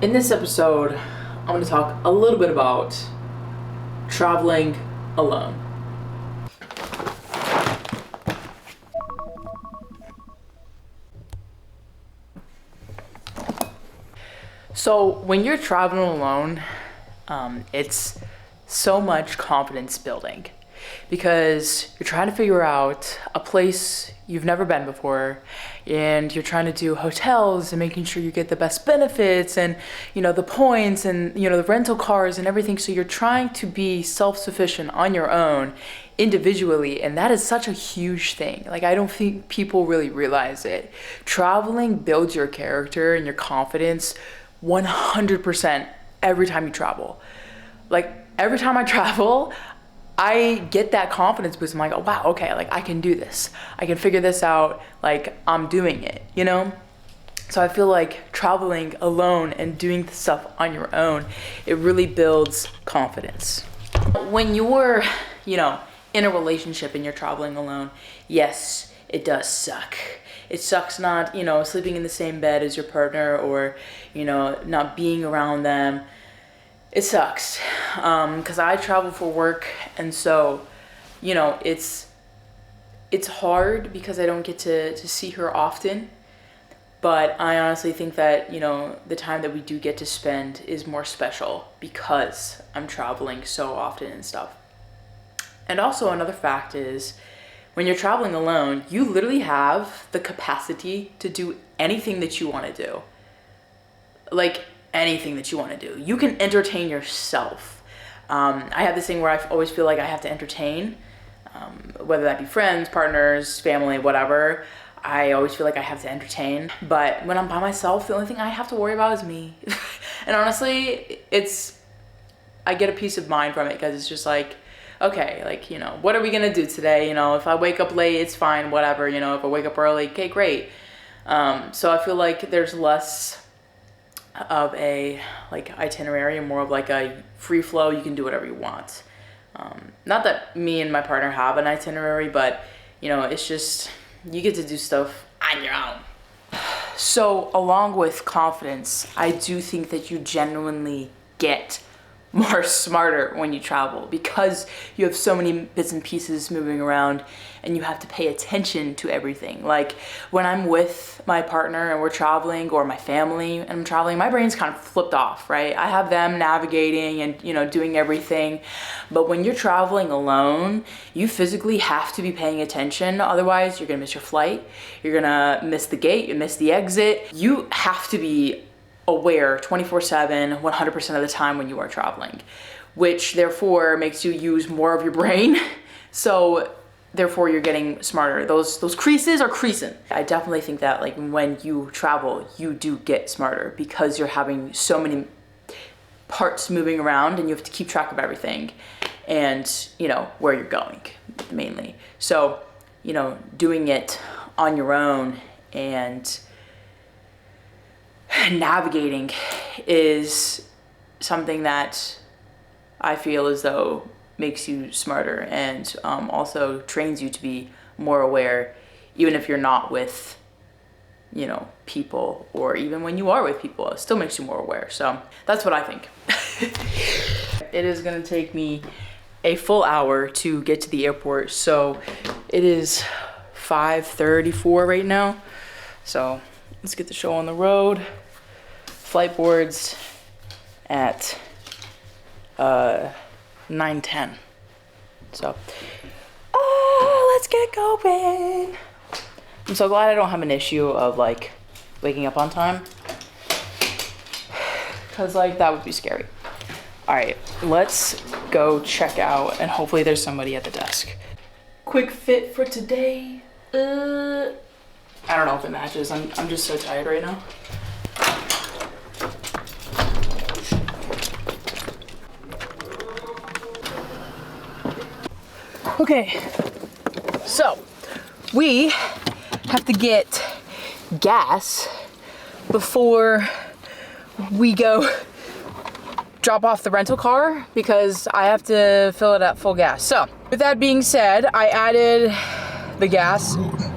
In this episode, I'm going to talk a little bit about traveling alone. So when you're traveling alone, it's so much confidence building because you're trying to figure out a place you've never been before, and you're trying to do hotels and making sure you get the best benefits and, you know, the points and, you know, the rental cars and everything. So you're trying to be self-sufficient on your own individually, and that is such a huge thing. Like, I don't think people really realize it. Traveling builds your character and your confidence 100% every time you travel. Like, every time I travel, I get that confidence boost. I'm like, oh wow, okay, like I can do this. I can figure this out, like I'm doing it, you know? So I feel like traveling alone and doing stuff on your own, it really builds confidence. When you're, you know, in a relationship and you're traveling alone, yes, it does suck. It sucks not, you know, sleeping in the same bed as your partner or, you know, not being around them. It sucks, because I travel for work, and so, you know, it's hard because I don't get to see her often, but I honestly think that, you know, the time that we do get to spend is more special because I'm traveling so often and stuff. And also another fact is, when you're traveling alone, you literally have the capacity to do anything that you want to do. Like, anything that you want to do. You can entertain yourself. I have this thing where I always feel like I have to entertain, whether that be friends, partners, family, whatever. I always feel like I have to entertain. But when I'm by myself, the only thing I have to worry about is me. And honestly, I get a peace of mind from it because it's just like, okay, like, you know, what are we gonna do today? You know, if I wake up late, it's fine, whatever. You know, if I wake up early, okay, great. So I feel like there's less of a like itinerary and more of like a free flow. You can do whatever you want. Not that me and my partner have an itinerary, but you know, it's just you get to do stuff on your own. So along with confidence, I do think that you genuinely get more smarter when you travel because you have so many bits and pieces moving around and you have to pay attention to everything. Like when I'm with my partner and we're traveling, or my family and I'm traveling, my brain's kind of flipped off, right? I have them navigating and, you know, doing everything. But when you're traveling alone, you physically have to be paying attention. Otherwise, you're gonna miss your flight. You're gonna miss the gate, you miss the exit. You have to be aware 24/7, 100% of the time when you are traveling, which therefore makes you use more of your brain. So therefore you're getting smarter. Those creases are creasing. I definitely think that like when you travel, you do get smarter because you're having so many parts moving around and you have to keep track of everything and, you know, where you're going mainly. So, you know, doing it on your own and navigating is something that I feel as though makes you smarter and also trains you to be more aware, even if you're not with, you know, people, or even when you are with people, it still makes you more aware. So that's what I think. It is gonna take me a full hour to get to the airport. So it is 5:34 right now. So let's get the show on the road. Flight boards at 9:10. So, let's get going. I'm so glad I don't have an issue of like waking up on time, because like that would be scary. All right, let's go check out and hopefully there's somebody at the desk. Quick fit for today. I don't know if it matches. I'm just so tired right now. Okay, so we have to get gas before we go drop off the rental car because I have to fill it at full gas. So with that being said, I added the gas,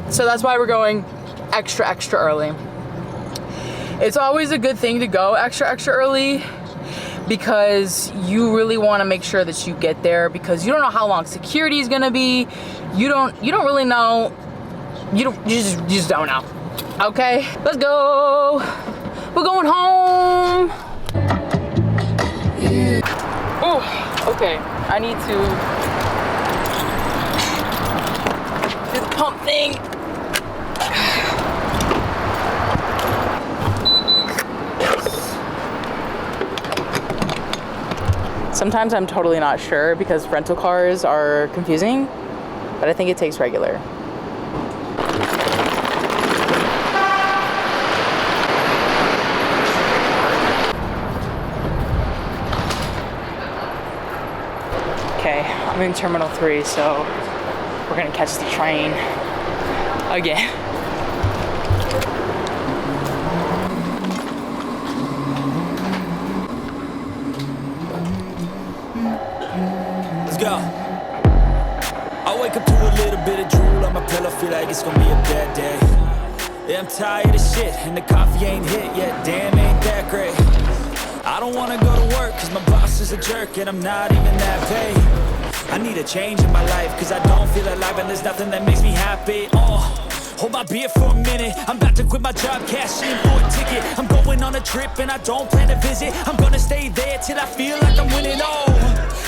so that's why we're going extra early. It's always a good thing to go extra early because you really want to make sure that you get there, because you don't know how long security is gonna be. You don't really know. You just don't know. Okay, let's go. We're going home. Oh, okay. I need to do the pump thing. Sometimes I'm totally not sure because rental cars are confusing, but I think it takes regular. Okay, I'm in Terminal 3, so we're gonna catch the train again. Let's go. I wake up to a little bit of drool on my pillow, feel like it's gonna be a bad day. Yeah, I'm tired of shit, and the coffee ain't hit yet, damn, ain't that great. I don't wanna go to work, cause my boss is a jerk, and I'm not even that paid. I need a change in my life, cause I don't feel alive, and there's nothing that makes me happy. Hold my beer for a minute, I'm about to quit my job, cash in for a ticket. I'm going on a trip, and I don't plan to visit. I'm gonna stay there till I feel like I'm winning,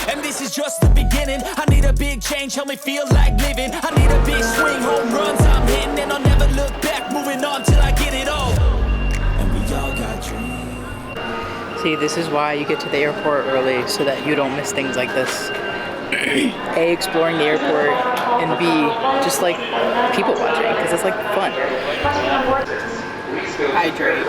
and this is just the beginning. I need a big change, help me feel like living. I need a big swing, home runs I'm hitting, and I'll never look back, moving on till I get it all. And we all got dreams. See, this is why you get to the airport early, so that you don't miss things like this. A, exploring the airport, and B, just like people watching, because it's like fun. Hydrate.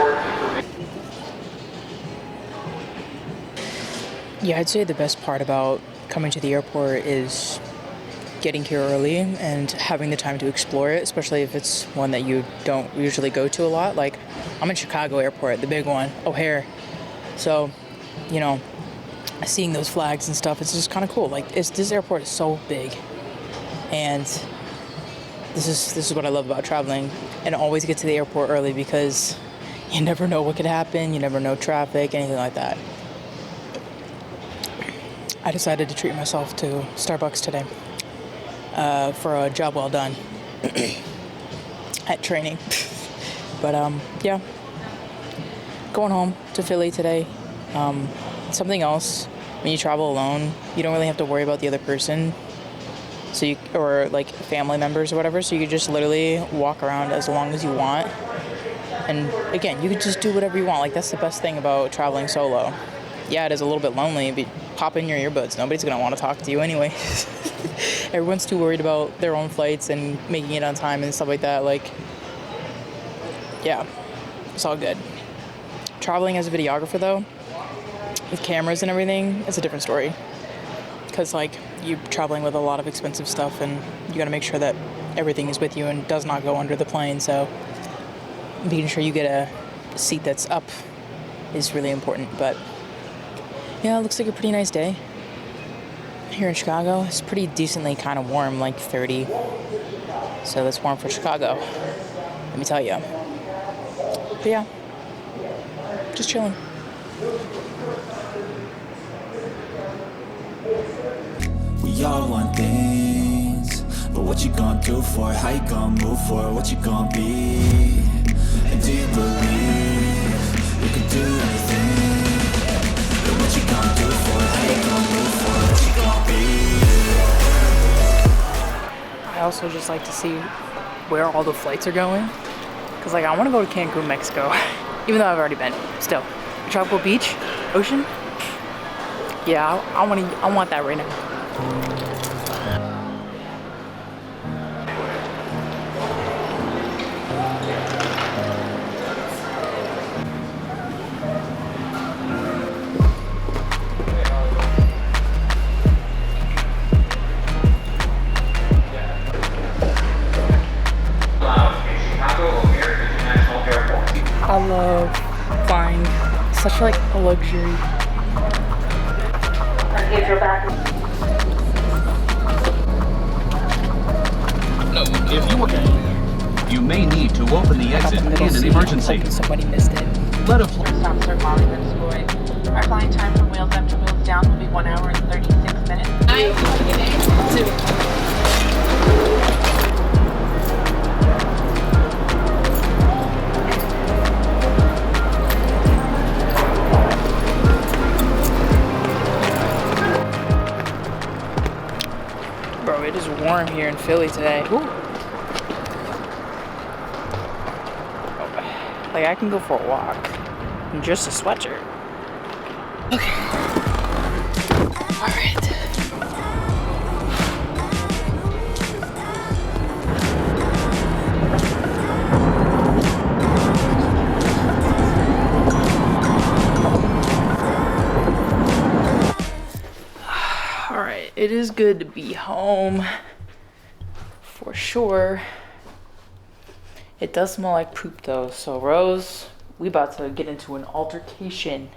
Yeah, I'd say the best part about coming to the airport is getting here early and having the time to explore it, especially if it's one that you don't usually go to a lot. Like, I'm in Chicago Airport, the big one, O'Hare. So, you know, seeing those flags and stuff, it's just kind of cool. Like, this airport is so big, and this is what I love about traveling. And always get to the airport early because you never know what could happen. You never know traffic, anything like that. I decided to treat myself to Starbucks today for a job well done at training. But yeah, going home to Philly today. Something else, when you travel alone, you don't really have to worry about the other person, so you, or like family members or whatever, so you can just literally walk around as long as you want. And again, you can just do whatever you want. Like, that's the best thing about traveling solo. Yeah, it is a little bit lonely, but pop in your earbuds. Nobody's gonna want to talk to you anyway. Everyone's too worried about their own flights and making it on time and stuff like that. Like, yeah, it's all good. Traveling as a videographer, though, with cameras and everything, it's a different story. Because, like, you're traveling with a lot of expensive stuff, and you gotta make sure that everything is with you and does not go under the plane. So making sure you get a seat that's up is really important. But yeah, it looks like a pretty nice day here in Chicago. It's pretty decently kind of warm, like 30. So that's warm for Chicago, let me tell you. But yeah, just chilling. We all want things, but what you gonna do for it? How you gonna move for it? What you gonna be? And do you believe you can do anything? But what you gonna do for it? How you gonna move for it? What you gonna be? I also just like to see where all the flights are going, because like I want to go to Cancun, Mexico, even though I've already been. Still, tropical beach, ocean. Yeah, I want that right now. I love flying. Such like a luxury. If you may need to open the exit in an emergency. Hoping somebody missed it. Let him fly. Stops are Molly and Scoy. Our flying time from wheels up to wheels down will be 1 hour and 36 minutes. Bro, it is warm here in Philly today. Ooh. Like, I can go for a walk in just a sweatshirt. Okay. All right. All right, it is good to be home for sure. It does smell like poop though, so Rose, we about to get into an altercation.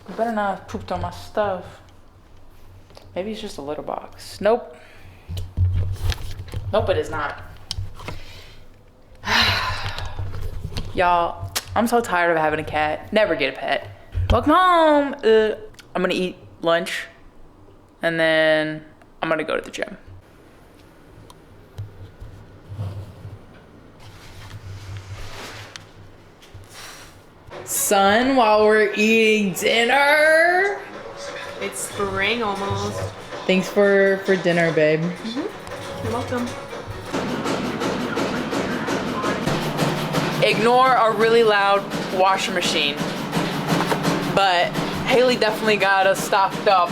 You better not have pooped on my stuff. Maybe it's just a litter box. Nope. Nope, it is not. Y'all, I'm so tired of having a cat. Never get a pet. Welcome home. I'm gonna eat lunch and then I'm gonna go to the gym. Son, while we're eating dinner. It's spring almost. Thanks for dinner, babe. You're welcome. Ignore a really loud washing machine. But Haley definitely got us stocked up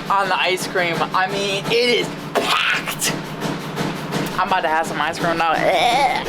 on the ice cream. I mean, it is packed. I'm about to have some ice cream now.